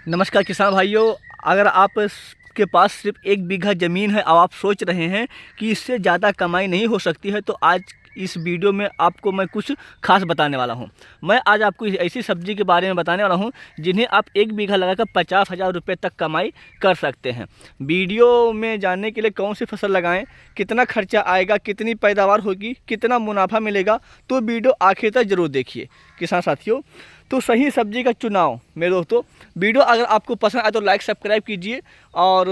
नमस्कार किसान भाइयों। अगर आप के पास सिर्फ 1 बीघा ज़मीन है और आप सोच रहे हैं कि इससे ज़्यादा कमाई नहीं हो सकती है, तो आज इस वीडियो में आपको मैं कुछ खास बताने वाला हूं। मैं आज आपको ऐसी सब्जी के बारे में बताने वाला हूं जिन्हें आप 1 बीघा लगाकर 50,000 रुपये तक कमाई कर सकते हैं। वीडियो में जानने के लिए कौन सी फसल लगाएं, कितना खर्चा आएगा, कितनी पैदावार होगी, कितना मुनाफा मिलेगा, तो वीडियो आखिर तक ज़रूर देखिए किसान साथियों। तो सही सब्जी का चुनाव मेरे दोस्तों, वीडियो अगर आपको पसंद आए तो लाइक सब्सक्राइब कीजिए और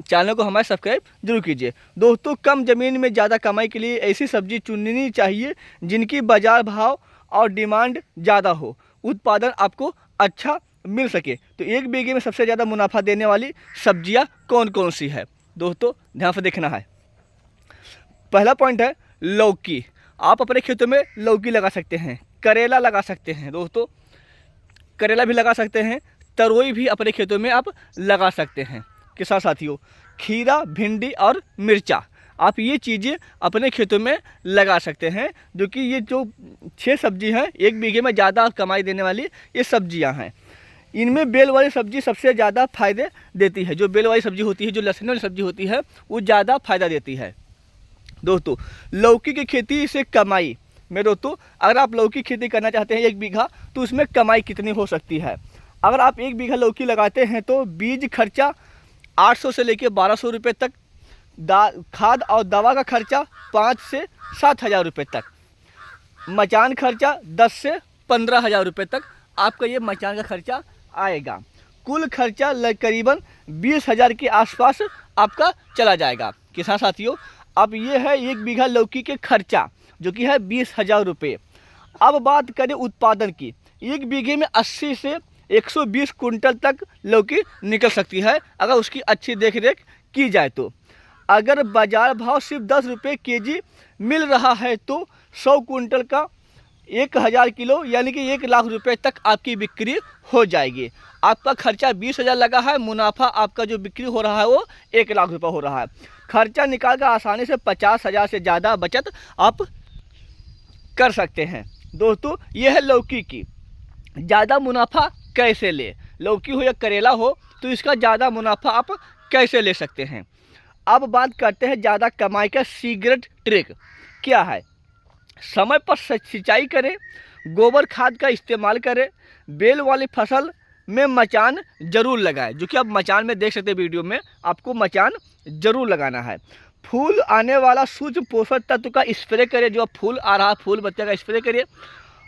चैनल को हमारे सब्सक्राइब जरूर कीजिए। दोस्तों, कम ज़मीन में ज़्यादा कमाई के लिए ऐसी सब्जी चुननी चाहिए जिनकी बाज़ार भाव और डिमांड ज़्यादा हो, उत्पादन आपको अच्छा मिल सके। तो 1 बीघे में सबसे ज़्यादा मुनाफा देने वाली सब्जियां कौन कौन सी है, दोस्तों ध्यान से देखना है। पहला पॉइंट है लौकी। आप अपने खेतों में लौकी लगा सकते हैं, करेला लगा सकते हैं, दोस्तों करेला भी लगा सकते हैं, तरोई भी अपने खेतों में आप लगा सकते हैं। किसान साथियों, खीरा, भिंडी और मिर्चा, आप ये चीज़ें अपने खेतों में लगा सकते हैं, जो कि ये जो 6 सब्जी हैं 1 बीघे में ज़्यादा कमाई देने वाली ये सब्जियां हैं। इनमें बेल वाली सब्जी सबसे ज़्यादा फायदे देती है। जो बेल वाली सब्जी होती है, जो लहसुन वाली सब्जी होती है, वो ज़्यादा फायदा देती है। दोस्तों, लौकी की खेती से कमाई, मेरे दोस्तों अगर आप लौकी की खेती करना चाहते हैं 1 बीघा, तो उसमें कमाई कितनी हो सकती है। अगर आप 1 बीघा लौकी लगाते हैं तो बीज खर्चा 800 से लेकर 1200 रुपये तक, खाद और दवा का खर्चा 5 से 7 हज़ार रुपये तक, मचान खर्चा 10 से 15 हज़ार रुपये तक आपका ये मचान का खर्चा आएगा। कुल खर्चा करीबन 20,000 के आसपास आपका चला जाएगा। किसान साथियों, अब ये है 1 बीघा लौकी के खर्चा, जो कि है 20,000 रुपये। अब बात करें उत्पादन की, 1 बीघे में 80 से 120 कुंटल तक लौकी निकल सकती है अगर उसकी अच्छी देखरेख की जाए तो। अगर बाजार भाव सिर्फ 10 रुपये केजी मिल रहा है तो 100 कुंटल का 1,000 किलो यानी कि 1 लाख रुपये तक आपकी बिक्री हो जाएगी। आपका खर्चा 20,000 लगा है, मुनाफा आपका जो बिक्री हो रहा है वो 1 लाख रुपये हो रहा है। खर्चा निकाल कर आसानी से 50,000 से ज़्यादा बचत आप कर सकते हैं। दोस्तों, ये है लौकी की। ज़्यादा मुनाफा कैसे ले, लौकी हो या करेला हो, तो इसका ज़्यादा मुनाफा आप कैसे ले सकते हैं। अब बात करते हैं ज़्यादा कमाई का सीक्रेट ट्रिक क्या है। समय पर सिंचाई करें, गोबर खाद का इस्तेमाल करें, बेल वाली फसल में मचान जरूर लगाएं, जो कि आप मचान में देख सकते हैं वीडियो में, आपको मचान जरूर लगाना है। फूल आने वाला सूक्ष्म पोषक तत्व का स्प्रे करें, जो फूल आ रहा फूल बच्चे का स्प्रे करिए,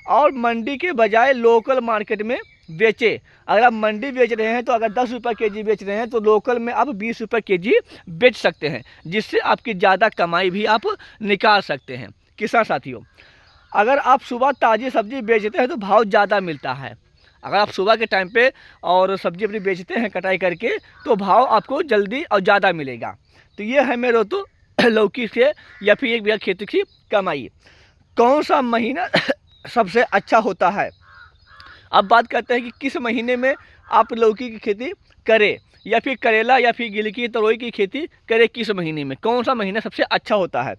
और मंडी के बजाय लोकल मार्केट में बेचें। अगर आप मंडी बेच रहे हैं तो अगर 10 रुपये केजी बेच रहे हैं तो लोकल में आप 20 रुपये केजी बेच सकते हैं, जिससे आपकी ज़्यादा कमाई भी आप निकाल सकते हैं। किसान साथियों, अगर आप सुबह ताज़ी सब्जी बेचते हैं तो भाव ज़्यादा मिलता है। अगर आप सुबह के टाइम पे और सब्जी अपनी बेचते हैं कटाई करके, तो भाव आपको जल्दी और ज़्यादा मिलेगा। तो ये है मेरे तो लौकी से या फिर 1 बीघा खेती की कमाई। कौन सा महीना सबसे अच्छा होता है। अब बात करते हैं कि किस महीने में आप लौकी की खेती करें, या फिर करेला या फिर गिलकी तरोई की खेती करें, किस महीने में, कौन सा महीना सबसे अच्छा होता है।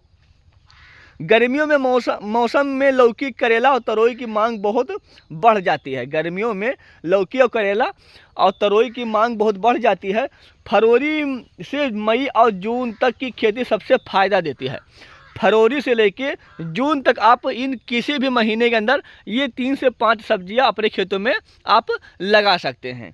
गर्मियों में मौसम में लौकी, करेला और तरोई की मांग बहुत बढ़ जाती है। गर्मियों में लौकी और करेला और तरोई की मांग बहुत बढ़ जाती है। फरवरी से मई और जून तक की खेती सबसे फ़ायदा देती है। फरवरी से लेके जून तक आप इन किसी भी महीने के अंदर ये 3 से 5 सब्जियां अपने खेतों में आप लगा सकते हैं।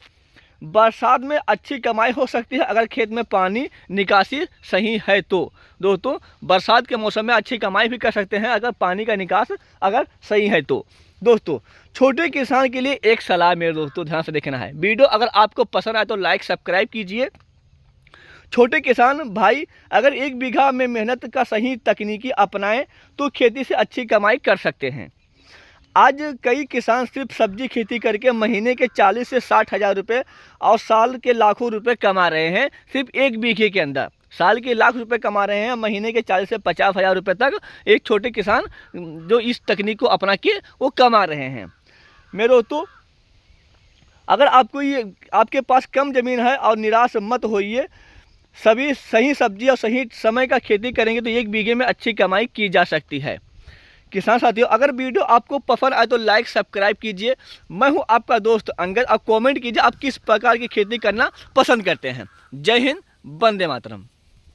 बरसात में अच्छी कमाई हो सकती है अगर खेत में पानी निकासी सही है तो। दोस्तों, बरसात के मौसम में अच्छी कमाई भी कर सकते हैं अगर पानी का निकास अगर सही है तो। दोस्तों, छोटे किसान के लिए एक सलाह मेरे दोस्तों, ध्यान से देखना है। वीडियो अगर आपको पसंद आए तो लाइक सब्सक्राइब कीजिए। छोटे किसान भाई, अगर 1 बीघा में मेहनत का सही तकनीकी अपनाएं तो खेती से अच्छी कमाई कर सकते हैं। आज कई किसान सिर्फ सब्जी खेती करके महीने के 40 से 60 हज़ार रुपये और साल के लाखों रुपए कमा रहे हैं। सिर्फ 1 बीघे के अंदर साल के लाख रुपए कमा रहे हैं, महीने के 40 से 50 हज़ार रुपये तक एक छोटे किसान जो इस तकनीक को अपना के वो कमा रहे हैं। मेरे दोस्तों, अगर आपको ये आपके पास कम ज़मीन है और निराश मत होइए, सभी सही सब्जी और सही समय का खेती करेंगे तो 1 बीघे में अच्छी कमाई की जा सकती है। किसान साथियों, अगर वीडियो आपको पसंद आए तो लाइक सब्सक्राइब कीजिए। मैं हूं आपका दोस्त अंगद। अब कमेंट कीजिए आप किस प्रकार की खेती करना पसंद करते हैं। जय हिंद, वंदे मातरम।